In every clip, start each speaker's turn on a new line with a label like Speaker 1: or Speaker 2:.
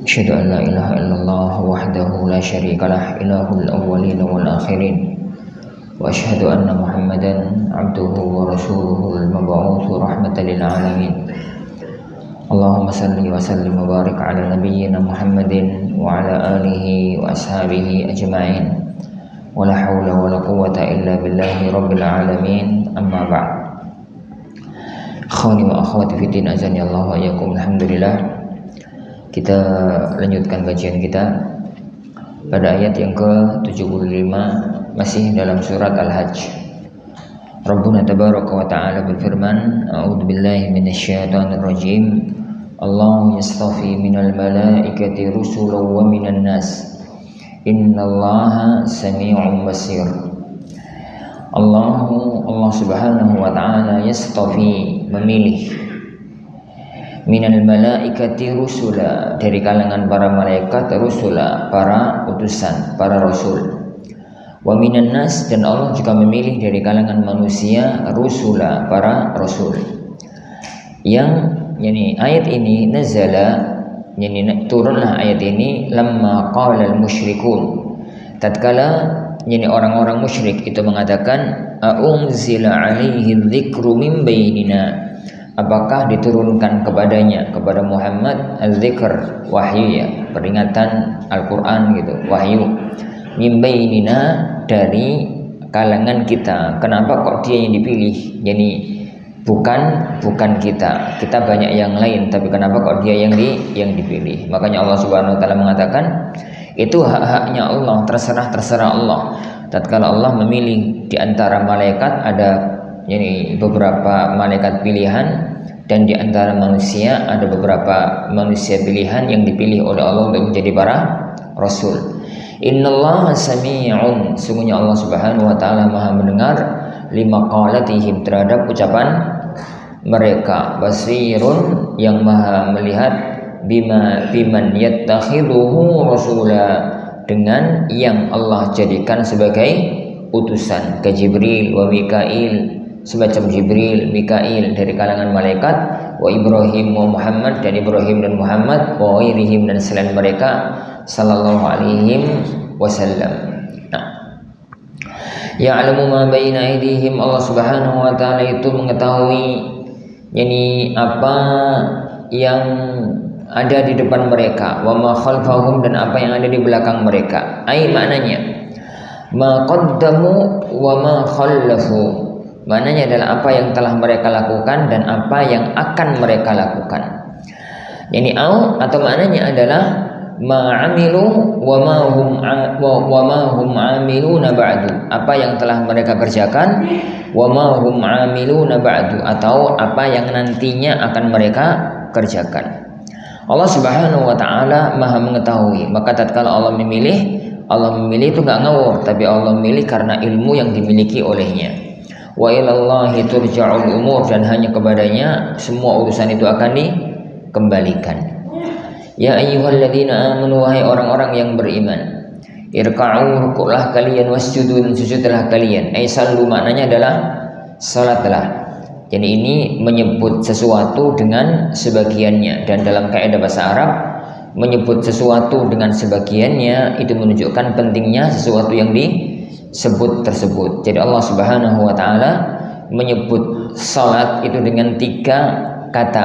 Speaker 1: أشهد أن لا إله إلا الله وحده لا شريك له إله الأولين والآخرين وأشهد أن محمدا عبده ورسوله المبعوث رحمة للعالمين اللهم صل وسلم وبارك على نبينا محمد وعلى آله وأصحابه أجمعين ولا حول ولا قوة إلا بالله رب العالمين أما بعد. Akhwani wa akhwati fiddin azani Allah wa iyyakum. Alhamdulillah, kita lanjutkan kajian kita pada ayat yang ke-75 masih dalam surat Al-Hajj. Rabbuna tabaraka wa ta'ala berfirman, a'udzu billahi minasyaitonir rajim. Allahu yastafi minal malaikati rusulan wa minan nas. Innallaha samii'un basir. Allah subhanahu wa ta'ala yastafi, memilih, minal malaikati rusula, dari kalangan para malaikat, rusula, para utusan, para rasul, wa minan nas, dan Allah juga memilih dari kalangan manusia rusula, para rasul. Yang ayat ini nazala, turunlah ayat ini lamma qala al musyrikun, tatkala orang-orang musyrik itu mengatakan, a'unzila alaihi dzikru min bainina, apakah diturunkan kepadanya, kepada Muhammad, al-dzikr, wahyu, ya, peringatan Al-Quran gitu, wahyu, min bainina, dari kalangan kita. Kenapa kok dia yang dipilih? Jadi bukan kita banyak yang lain, tapi kenapa kok dia yang dipilih? Makanya Allah Subhanahu wa taala mengatakan, itu hak-haknya Allah, terserah Allah. Tatkala Allah memilih di antara malaikat, ada beberapa malaikat pilihan, dan di antara manusia ada beberapa manusia pilihan yang dipilih oleh Allah untuk menjadi para rasul. Innallaha sami'un, sungguhnya Allah Subhanahu wa taala Maha mendengar, lima qalatihim, terhadap ucapan mereka, basirun, yang Maha melihat, biman yattakhiduhu rasula, dengan yang Allah jadikan sebagai utusan, ke Jibril wa Mikail, semacam Jibril, Mikail dari kalangan malaikat, wa Ibrahim wa Muhammad, dan Ibrahim dan Muhammad, wa ghairihim, dan selain mereka, sallallahu alaihi wasallam. Ya'lamu ma baina aydihim, Allah Subhanahu wa taala itu mengetahui apa yang ada di depan mereka, wa ma khalfahum, dan apa yang ada di belakang mereka. Ai, maknanya ma qaddamu wa ma khallafu, maknanya adalah apa yang telah mereka lakukan dan apa yang akan mereka lakukan. Atau maknanya adalah ma amilu wa ma hum amiluna ba'du, apa yang telah mereka kerjakan, wa ma hum amiluna ba'du, atau apa yang nantinya akan mereka kerjakan. Allah Subhanahu wa taala Maha mengetahui. Maka tatkala Allah memilih itu enggak ngawur, tapi Allah memilih karena ilmu yang dimiliki olehnya. Wa ilallahi turja'ul umur, dan hanya kepadanya semua urusan itu akan dikembalikan. Ya ayyuhalladzina amanu, wahai orang-orang yang beriman, irka'u, rukuklah kalian, wasjudu, dan sujudlah kalian. Ai sallu, maknanya adalah salatlah. Jadi ini menyebut sesuatu dengan sebagiannya, dan dalam kaidah bahasa Arab menyebut sesuatu dengan sebagiannya itu menunjukkan pentingnya sesuatu yang disebut tersebut. Jadi Allah Subhanahu wa taala menyebut salat itu dengan 3 kata: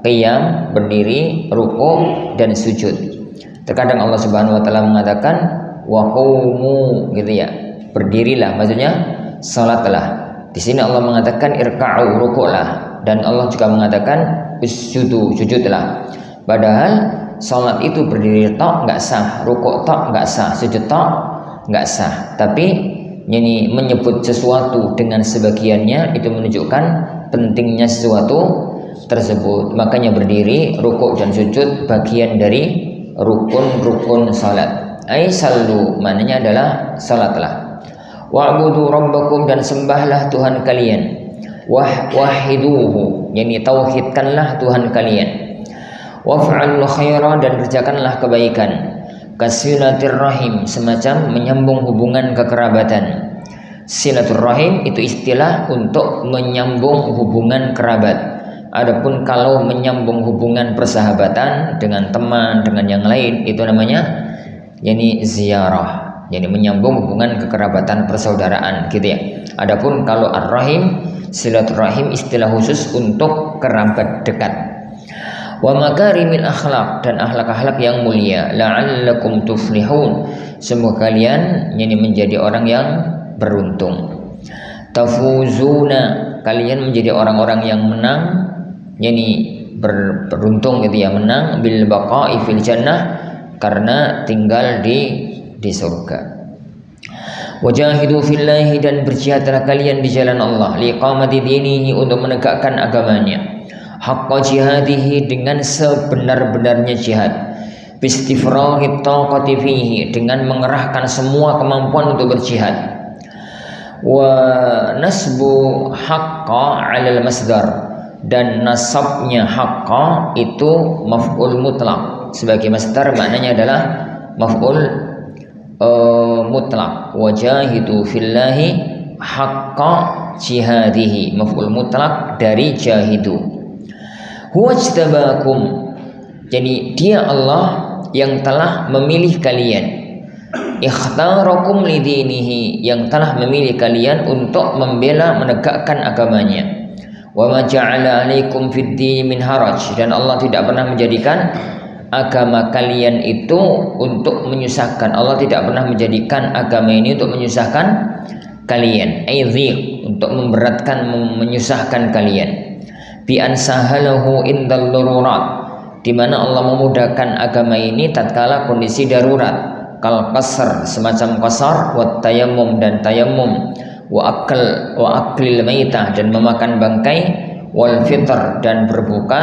Speaker 1: qiyam, berdiri, rukuk, dan sujud. Terkadang Allah Subhanahu wa taala mengatakan wa qumu, gitu ya, berdirilah, maksudnya salatlah. Di sini Allah mengatakan irka'u, rukuklah, dan Allah juga mengatakan usjudu, sujudlah. Padahal salat itu berdiri tok enggak sah, rukuk tok enggak sah, sujud tok enggak sah. Tapi menyebut sesuatu dengan sebagiannya itu menunjukkan pentingnya sesuatu tersebut. Makanya berdiri, rukuk, dan sujud bagian dari rukun-rukun salat. Ai sallu, maknanya adalah salatlah. Wa'budu rabbakum, dan sembahlah Tuhan kalian. Wahiduhu, tauhidkanlah Tuhan kalian. Waf'alul khaira, dan kerjakanlah kebaikan. Kasilatir rahim, semacam menyambung hubungan kekerabatan. Silaturrahim itu istilah untuk menyambung hubungan kerabat. Adapun kalau menyambung hubungan persahabatan dengan teman, dengan yang lain, itu namanya yani ziarah, yani menyambung hubungan kekerabatan persaudaraan gitu ya. Adapun kalau ar-rahim, silaturahim istilah khusus untuk kerabat dekat. Wa makarimil akhlak, dan akhlak-akhlak yang mulia. La'allakum tuflihun, semoga kalian yani menjadi orang yang beruntung. Tafuzuna, kalian menjadi orang-orang yang menang, yani beruntung gitu ya, menang bil baqa'i fil jannah, karena tinggal di surga. Wajahidu fillahi, dan berjihadlah kalian di jalan Allah, liqamati dinihi, untuk menegakkan agamanya, haqqa jihadihi, dengan sebenar-benarnya jihad, bistifrahi taqati fihi, dengan mengerahkan semua kemampuan untuk berjihad. Wa nasbu haqqa 'alal masdar, dan nasabnya haqqa itu maf'ul mutlaq, sebagai masdar maknanya adalah maf'ul mutlaq. Wajahidu fillahi haqqa jihadihi, maf'ul mutlaq dari jahidu. Huwajtabakum, jadi dia Allah yang telah memilih kalian. Ikhtarakum lidinihi, yang telah memilih kalian untuk membela menegakkan agamanya. Wa ma ja'ala 'alaikum fid dini min haraj, dan Allah tidak pernah menjadikan agama kalian itu untuk menyusahkan. Allah tidak pernah menjadikan agama ini untuk menyusahkan kalian, aizik, untuk memberatkan, menyusahkan kalian. Bi an sahalahu indal darurat, di mana Allah memudahkan agama ini tatkala kondisi darurat. Kal qasr, semacam qasar, wa tayammum, dan tayammum, wa aklil maitah, dan memakan bangkai, wal fitr, dan berbuka,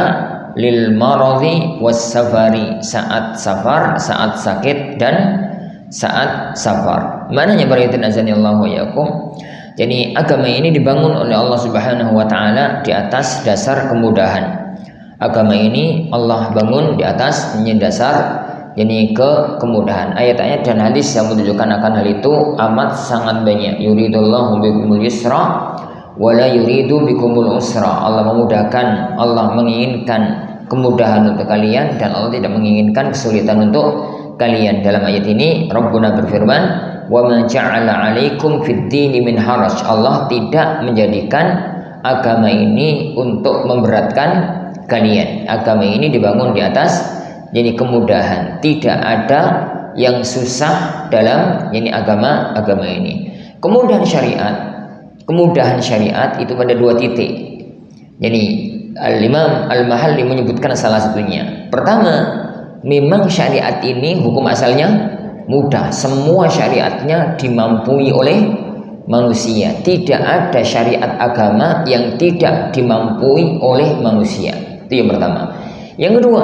Speaker 1: lil maradhi was safari, saat safar, saat sakit, dan saat safar. Maknanya barakallahu azanillahu yakum, jadi agama ini dibangun oleh Allah Subhanahu wa taala di atas dasar kemudahan. Agama ini Allah bangun di atas dasar yani kemudahan. Ayat-ayat dan hadis yang menunjukkan akan hal itu amat sangat banyak. Yuridullahu bikumul yusra wa la yuridu bikumul usra. Allah memudahkan, Allah menginginkan kemudahan untuk kalian, dan Allah tidak menginginkan kesulitan untuk kalian. Dalam ayat ini Rabbuna berfirman, wa ma ja'ala 'alaikum fid dini min haraj. Allah tidak menjadikan agama ini untuk memberatkan kalian. Agama ini dibangun di atas jadi kemudahan, tidak ada yang susah dalam ini agama ini. Kemudahan syariat itu pada dua titik. Jadi Al-Imam Al-Mahalli menyebutkan salah satunya. Pertama, memang syariat ini hukum asalnya mudah, semua syariatnya dimampui oleh manusia. Tidak ada syariat agama yang tidak dimampui oleh manusia. Itu yang pertama. Yang kedua,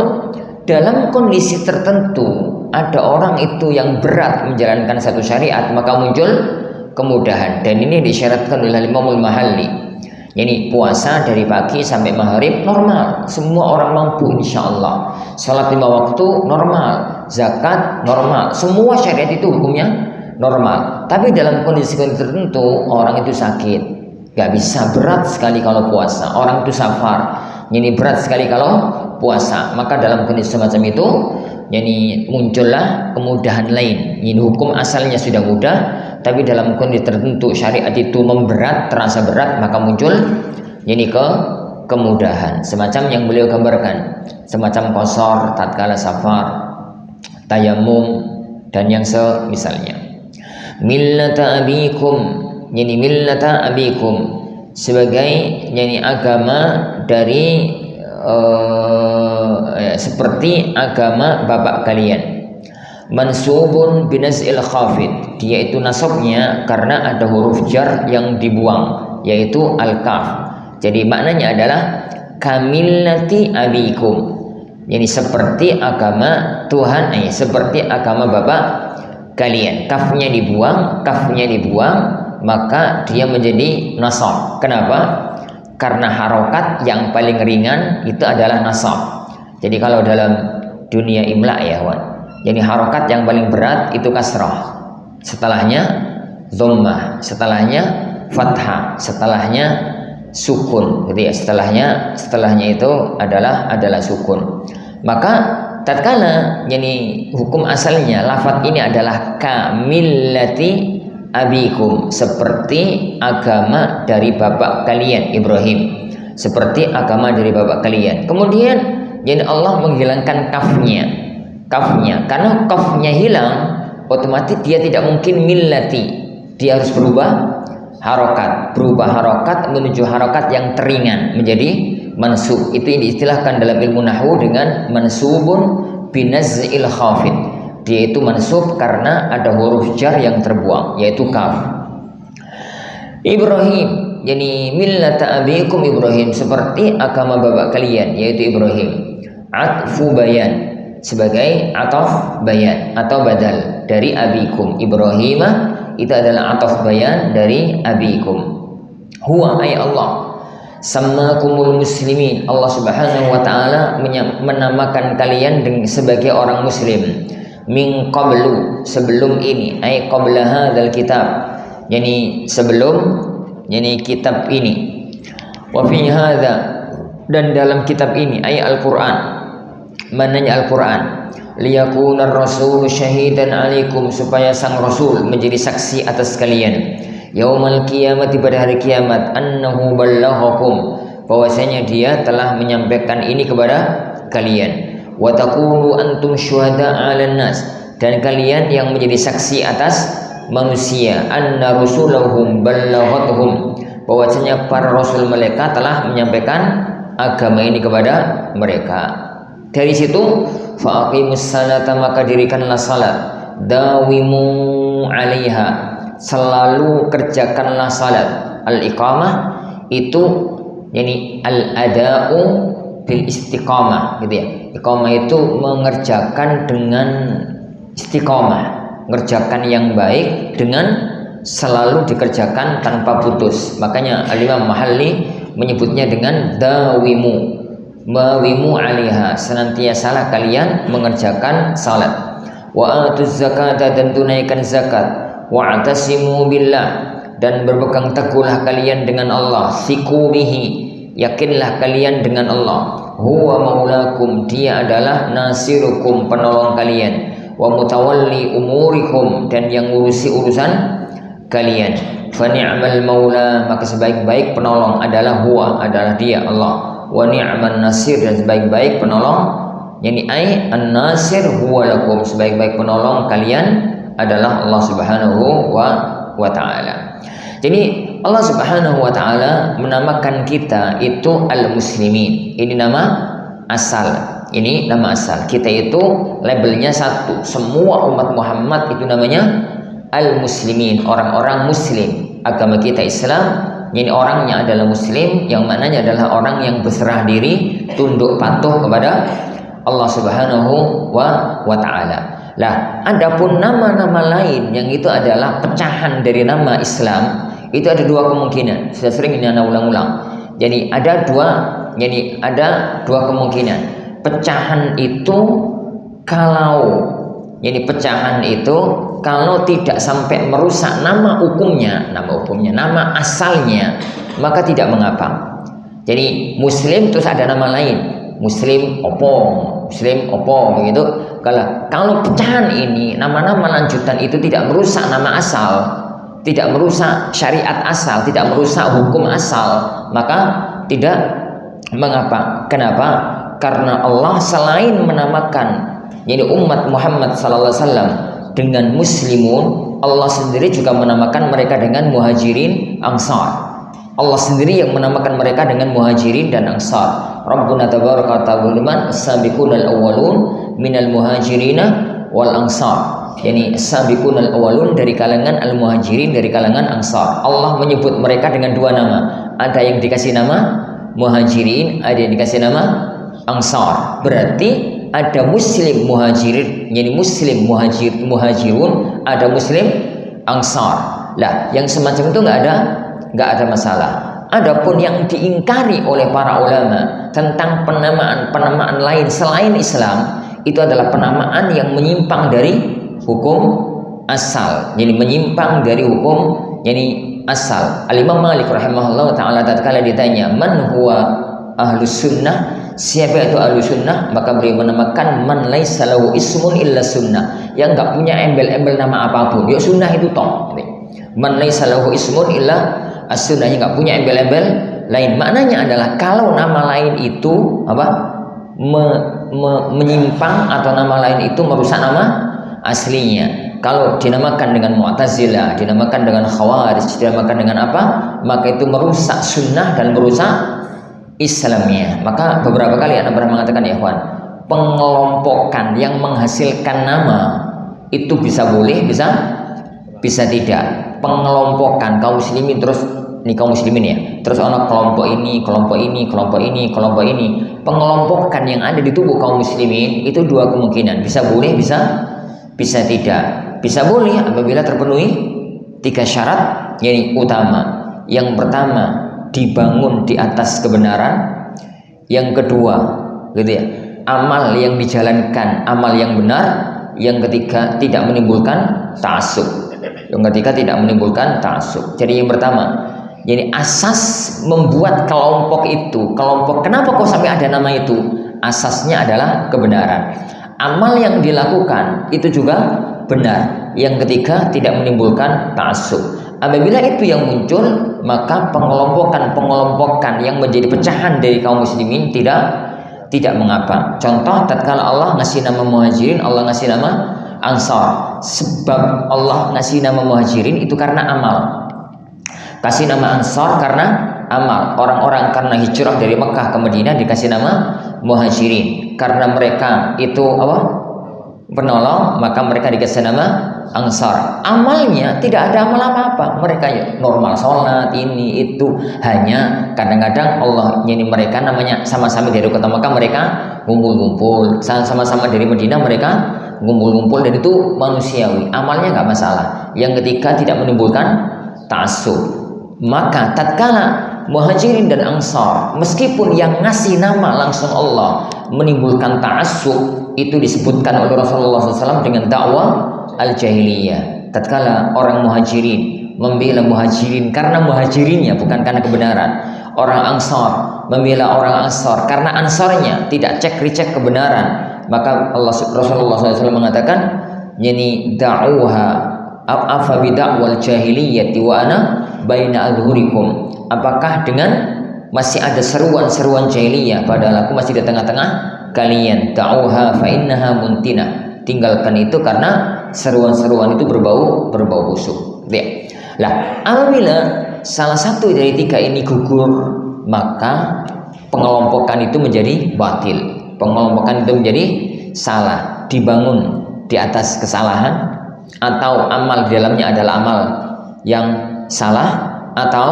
Speaker 1: dalam kondisi tertentu ada orang itu yang berat menjalankan satu syariat, maka muncul kemudahan, dan ini disyaratkan oleh Imam Al-Mahalli. Yani puasa dari pagi sampai maghrib normal, semua orang mampu insyaallah. Salat 5 waktu normal, zakat normal, semua syariat itu hukumnya normal. Tapi dalam kondisi tertentu orang itu sakit, gak bisa, berat sekali kalau puasa. Orang itu safar, ini berat sekali kalau puasa, maka dalam kondisi semacam itu yani muncullah kemudahan lain. Ini hukum asalnya sudah mudah, tapi dalam kondisi tertentu syariat itu memberat, terasa berat, maka muncul yani kemudahan, semacam yang beliau gambarkan, semacam qasar tatkala safar, tayammum, dan yang semisalnya. Millata abikum, yani millata abikum, sebagai yani agama dari seperti agama bapak kalian. Mansubun binaz'il khafid, dia itu nasabnya karena ada huruf jar yang dibuang, yaitu al-kaf. Jadi maknanya adalah kamillati abikum, yani seperti agama Tuhan, seperti agama bapak kalian. Kafnya dibuang, maka dia menjadi nasab. Kenapa? Karena harokat yang paling ringan itu adalah nasab. Jadi kalau dalam dunia imla ya wan, jadi harokat yang paling berat itu kasrah, setelahnya dhammah, setelahnya fathah, setelahnya sukun gitu ya. Setelahnya itu adalah sukun. Maka tatkala yani hukum asalnya lafaz ini adalah kamillati abikum, seperti agama dari bapak kalian Ibrahim, seperti agama dari bapak kalian. Kemudian yani Allah menghilangkan kafnya karena kafnya hilang, otomatis dia tidak mungkin millati, dia harus berubah harokat menuju harokat yang teringan menjadi mansub. Itu yang diistilahkan dalam ilmu nahwu dengan mansubun binaz'il khafid. Dia itu mansub karena ada huruf jar yang terbuang, yaitu kaf. Ibrahim, yani millata abikum Ibrahim, seperti agama bapak kalian yaitu Ibrahim. Atfu bayan, sebagai ataf bayan atau badal dari abikum. Ibrahimah itu adalah ataf bayan dari abikum. Huwa ay Allah sammakumul muslimin, Allah subhanahu wa ta'ala menamakan kalian sebagai orang muslim. Min qablu, sebelum ini, ay qabla hadzal kitab, yani sebelum yani kitab ini. Wa fi hadza, dan dalam kitab ini, ay Al-Quran, mananya Al-Quran. Liyakunar rasulu syahidan alaikum, supaya sang rasul menjadi saksi atas kalian. Yaumal qiyamati, pada hari kiamat, annahu ballaghakum, bahwasanya dia telah menyampaikan ini kepada kalian. Wa taqulu antum syuhada 'alan nas, dan kalian yang menjadi saksi atas manusia. Anna rusulahum ballaghathum, bahwasanya para rasul mereka telah menyampaikan agama ini kepada mereka. Dari situ faqimus salata, maka dirikanlah salat. Dawimu 'alaiha, selalu kerjakanlah salat. Al-iqamah itu yani al-ada'u bil istiqamah gitu ya. Iqamah itu mengerjakan dengan istiqamah, mengerjakan yang baik dengan selalu dikerjakan tanpa putus. Makanya Al-Imam Mahalli menyebutnya dengan dawimu, mawimu 'alaiha, senantiasalah kalian mengerjakan salat. Wa atuz zakata, dan tunaikan zakat. Wa'tasimu billah, dan berpegang teguhlah kalian dengan Allah. Siku bihi, yakinlah kalian dengan Allah. Huwa maulakum, dia adalah nasirukum, penolong kalian. Wa mutawalli umurikum, dan yang ngurusi urusan kalian. Fa ni'mal maula, maka sebaik-baik penolong adalah huwa, adalah dia Allah. Wa ni'man nasir, dan sebaik-baik penolong yani ai an-nasir huwa lakum, sebaik-baik penolong kalian adalah Allah subhanahu wa ta'ala. Jadi Allah subhanahu wa ta'ala menamakan kita itu al-muslimin. Ini nama asal. Ini nama asal. Kita itu labelnya satu. Semua umat Muhammad itu namanya al-muslimin, orang-orang muslim. Agama kita Islam, ini orangnya adalah muslim, yang maknanya adalah orang yang berserah diri, tunduk patuh kepada Allah subhanahu wa ta'ala. Lah, adapun nama-nama lain yang itu adalah pecahan dari nama Islam, itu ada dua kemungkinan. Sudah sering ini anak ulang-ulang. Jadi ada dua kemungkinan. Pecahan itu kalau tidak sampai merusak nama hukumnya, nama asalnya, maka tidak mengapa. Jadi Muslim terus ada nama lain, Muslim opong begitu. Kalau pecahan ini, nama-nama lanjutan itu tidak merusak nama asal, tidak merusak syariat asal, tidak merusak hukum asal, maka tidak mengapa. Kenapa? Karena Allah selain menamakan jadi umat Muhammad sallallahu alaihi wasallam dengan muslimun, Allah sendiri juga menamakan mereka dengan muhajirin ansar. Allah sendiri yang menamakan mereka dengan muhajirin dan ansar. Rabbuna tabaraka wa ta'ala as-sabiqunal awwalun minal muhajirina wal ansar. Yani as-sabiqunal awwalun dari kalangan al-muhajirin, dari kalangan ansar. Allah menyebut mereka dengan dua nama. Ada yang dikasih nama muhajirin, ada yang dikasih nama ansar. Berarti ada muslim muhajirin, yani muslim muhajirun, ada muslim ansar. Lah, yang semacam itu nggak ada masalah. Adapun yang diingkari oleh para ulama tentang penamaan lain selain Islam, itu adalah penamaan yang menyimpang dari hukum asal. Jadi menyimpang dari hukum Yani asal. Al-Imam Malik rahimahullah taala tatkala ditanya man huwa ahlus sunnah, siapa itu ahlus sunnah, maka beliau menamakan man laisa lahu ismun illa sunnah, yang enggak punya embel-embel nama apapun, ya sunnah itu toh. Man laisa lahu ismun illa as-sunnah, yang enggak punya embel-embel lain. Maknanya adalah kalau nama lain itu menyimpang atau nama lain itu merusak nama aslinya. Kalau dinamakan dengan Mu'tazilah, dinamakan dengan Khawarij, dinamakan dengan apa, maka itu merusak sunnah dan merusak Islamnya. Maka beberapa kali Anda pernah mengatakan ya kawan, pengelompokan yang menghasilkan nama itu bisa boleh, bisa tidak. Pengelompokan kaum muslimin, terus ini kaum muslimin ya, terus ono kelompok ini, kelompok ini, kelompok ini, kelompok ini. Pengelompokan yang ada di tubuh kaum muslimin itu dua kemungkinan, bisa boleh, bisa tidak. Bisa boleh apabila terpenuhi 3 syarat yang utama. Yang pertama, dibangun di atas kebenaran. Yang kedua, gitu ya, amal yang dijalankan amal yang benar. Yang ketiga, tidak menimbulkan ta'assub. Jadi yang pertama, jadi asas membuat kelompok itu, kenapa kok sampai ada nama itu? Asasnya adalah kebenaran. Amal yang dilakukan itu juga benar. Yang ketiga, tidak menimbulkan ta'assub. Apabila itu yang muncul, maka pengelompokan yang menjadi pecahan dari kaum muslimin tidak mengapa. Contoh, tatkala Allah ngasih nama muhajirin, Allah ngasih nama ansar. Sebab Allah ngasih nama muhajirin itu karena amal. Kasih nama ansar karena amal. Orang-orang karena hijrah dari Mekah ke Madinah dikasih nama muhajirin. Karena mereka itu penolong, maka mereka dikasih nama ansar. Amalnya tidak ada amal apa-apa. Mereka ya normal sholat ini itu. Hanya kadang-kadang Allah nyanyi mereka namanya sama-sama dari kota Mekah, mereka ngumpul-ngumpul. Sama-sama dari Madinah mereka ngumpul-ngumpul, dan itu manusiawi. Amalnya nggak masalah. Yang ketiga, tidak menimbulkan ta'assub. Maka tatkala muhajirin dan ansar, meskipun yang ngasih nama langsung Allah, menimbulkan ta'assub, itu disebutkan oleh Rasulullah SAW dengan dakwah al-jahiliyah. Tatkala orang muhajirin membela muhajirin karena muhajirinnya, bukan karena kebenaran. Orang ansar membela orang ansar karena ansarnya, tidak cek-recek kebenaran. Maka Rasulullah SAW mengatakan, yani da'uha afa bida'wal jahiliyati wa ana baina adhurikum. Apakah dengan masih ada seruan-seruan jahiliyah padahal aku masih di tengah-tengah kalian? Da'uha fa innaha muntinah. Tinggalkan itu karena seruan-seruan itu berbau busuk. Ya. Lah, apabila salah satu dari 3 ini gugur, maka pengelompokan itu menjadi batil. Pengelompokan itu menjadi salah, dibangun di atas kesalahan, atau amal di dalamnya adalah amal yang salah, atau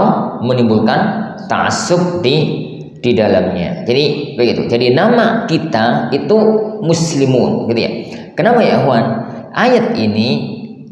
Speaker 1: menimbulkan ta'assub di dalamnya. Jadi begitu. Jadi nama kita itu muslimun, gitu ya. Kenapa ya, Ikhwan? Ayat ini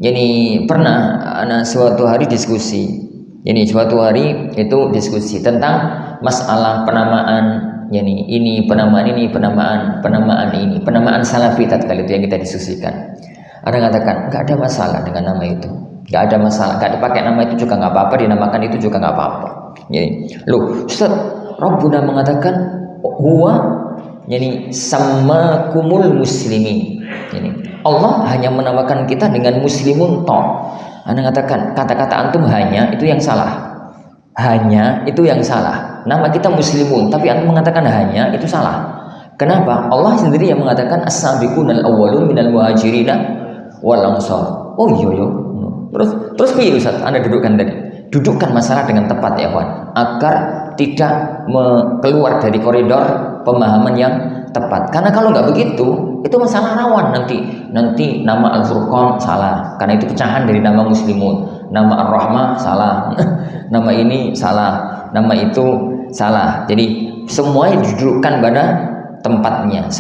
Speaker 1: jadi pernah anak suatu hari diskusi. Jadi suatu hari itu diskusi tentang masalah penamaan, yani ini penamaan ini, penamaan salafi tatkala itu yang kita diskusikan. Ada yang katakan nggak ada masalah dengan nama itu, nggak ada masalah, nggak dipakai nama itu juga nggak apa-apa, dinamakan itu juga nggak apa-apa. Jadi, loh, Ustaz, Rabbuna mengatakan huwa, yani samakumul muslimin. Jadi Allah hanya menamakan kita dengan muslimun toh. Anda katakan kata-kata antum hanya itu yang salah. Hanya itu yang salah. Nama kita muslimun, tapi antum mengatakan hanya itu salah. Kenapa? Allah sendiri yang mengatakan as-sabiqunal awwalun minal muhajirin wal ansar. Oh iya. Terus piye Ustaz? Anda dudukkan tadi. Dudukkan masalah dengan tepat ya kawan, agar tidak keluar dari koridor pemahaman yang tepat. Karena kalau nggak begitu, itu masalah rawan nanti nama Al-Furqan salah, karena itu pecahan dari nama muslimun. Nama Ar-Rahmah salah, nama ini salah, nama itu salah. Jadi semuanya didudukkan pada tempatnya.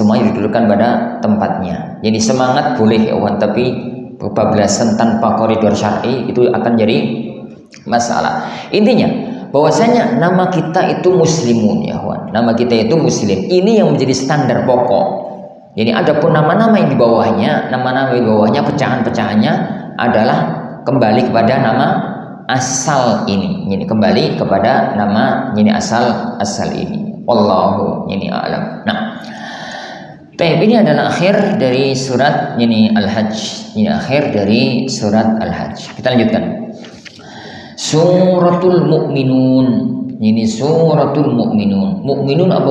Speaker 1: Jadi semangat boleh ya kawan, tapi kebablasan tanpa koridor syar'i itu akan jadi masalah. Intinya bahwasanya nama kita itu muslimun ya kawan. Nama kita itu muslim. Ini yang menjadi standar pokok. Jadi adapun nama-nama yang di bawahnya, pecahan-pecahannya adalah kembali kepada nama asal ini. Ini kembali kepada nama ini asal ini. Wallahu ini a'lam. Nah, ini adalah akhir dari surat ini Al-Hajj. Ini akhir dari surat Al-Hajj. Kita lanjutkan. Suratul Mu'minun. Ini suratul Mu'minun. Mu'minun apa